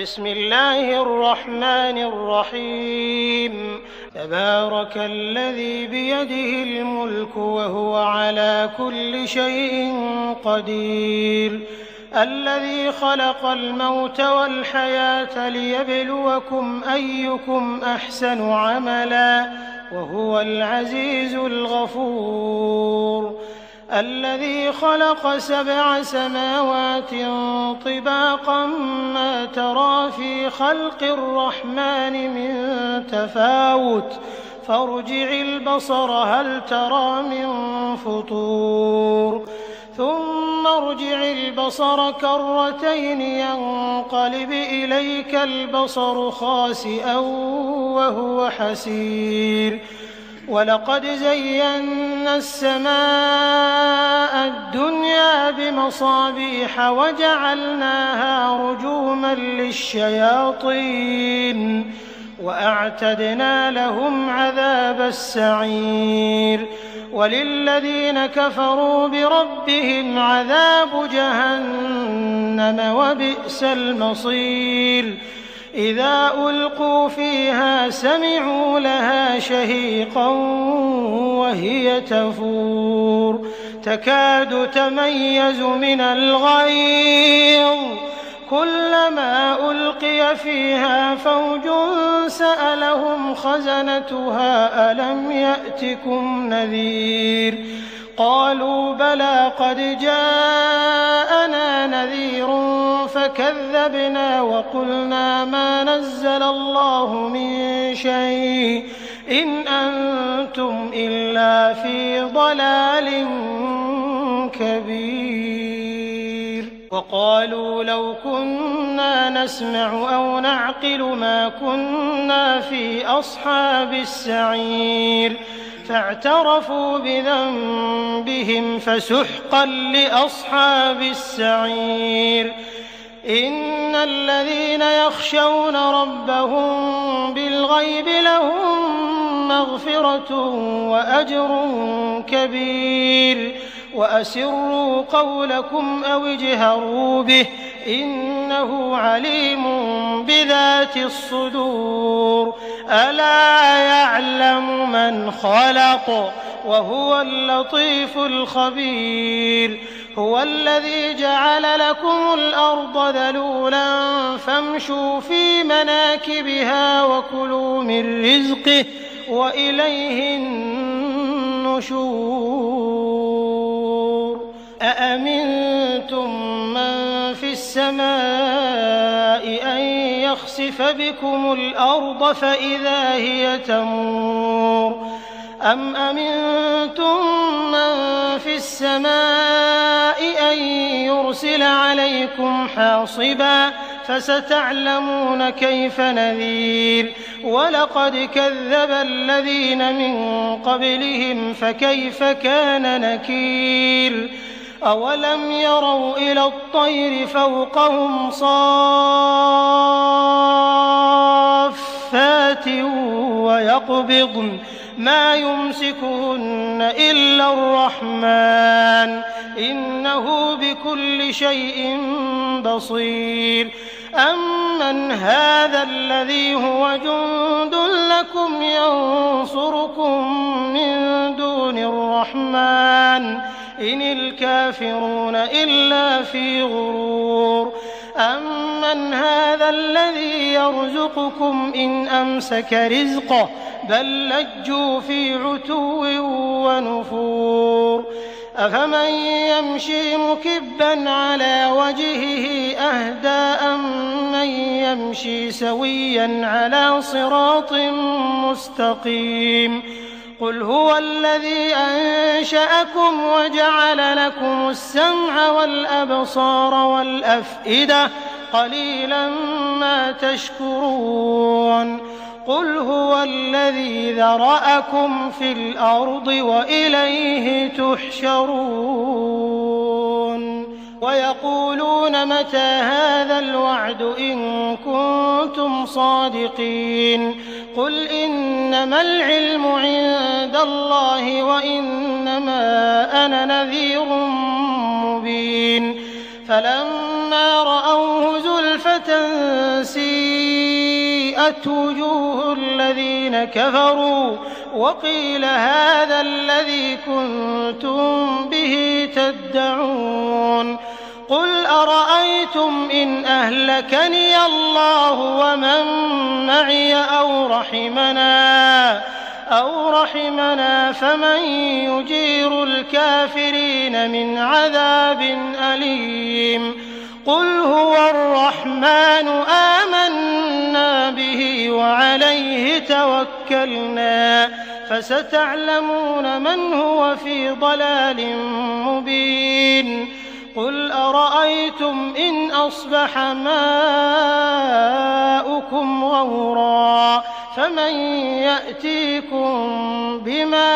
بسم الله الرحمن الرحيم. تبارك الذي بيده الملك وهو على كل شيء قدير. الذي خلق الموت والحياة ليبلوكم أيكم أحسن عملا وهو العزيز الغفور. الذي خلق 7 سماوات طباقا ما ترى في خلق الرحمن من تفاوت فارجع البصر هل ترى من فطور ثم ارجع البصر كرتين ينقلب إليك البصر خاسئا وهو حسير. ولقد زينا السماء الدنيا بمصابيح وجعلناها رجوما للشياطين وأعتدنا لهم عذاب السعير. وللذين كفروا بربهم عذاب جهنم وبئس المصير. إذا ألقوا فيها سمعوا لها شهيقا وهي تفور تكاد تميز من الغيظ كلما ألقي فيها فوج سألهم خزنتها ألم يأتكم نذير قالوا بلى قد جاءنا نذير فكذبنا وقلنا ما نزل الله من شيء إن أنتم إلا في ضلال كبير. وقالوا لو كنا نسمع أو نعقل ما كنا في أصحاب السعير فاعترفوا بذنبهم فسحقا لأصحاب السعير. إن الذين يخشون ربهم بالغيب لهم مغفرة وأجر كبير. وأسروا قولكم أو اجهروا به إنه عليم بذات الصدور. ألا يعلم من خلق وهو اللطيف الخبير. هو الذي جعل لكم الأرض ذلولا فامشوا في مناكبها وكلوا من رزقه وإليه النشور. أأمنتم من في السماء أن يخسف بكم الأرض فإذا هي تمور أم أمنتم من في السماء أن يرسل عليكم حاصبا فستعلمون كيف نذير. ولقد كذب الذين من قبلهم فكيف كان نكير. أولم يروا إلى الطير فوقهم صافات ويقبضن ما يمسكهن إلا الرحمن إنه بكل شيء بصير. أمن هذا الذي هو جند لكم ينصركم من دون الرحمن إن الكافرون إلا في غرور. أمن هذا الذي يرزقكم إن أمسك رزقه بل لجوا في عتو ونفور. أفمن يمشي مكبا على وجهه أهدى أمن يمشي سويا على صراط مستقيم. قل هو الذي أنشأكم وجعل لكم السمع والأبصار والأفئدة قليلا ما تشكرون. قل هو الذي ذرأكم في الأرض وإليه تحشرون. ويقولون متى هذا الوعد إن كنتم صادقين. قل إنما العلم عند الله وإنما أنا نذير مبين. فلما رأوه زلفة سيئت وجوه الذين كفروا وقيل هذا الذي كنتم به تدعون قل أرأيتم إن أهلكني الله ومن معي أو رحمنا فمن يجير الكافرين من عذاب أليم قل هو الرحمن آمنا به وعليه توكلنا فستعلمون من هو في ضلال مبين قل أرأيتم إن أصبح ماؤكم غورا فمن يأتيكم بماء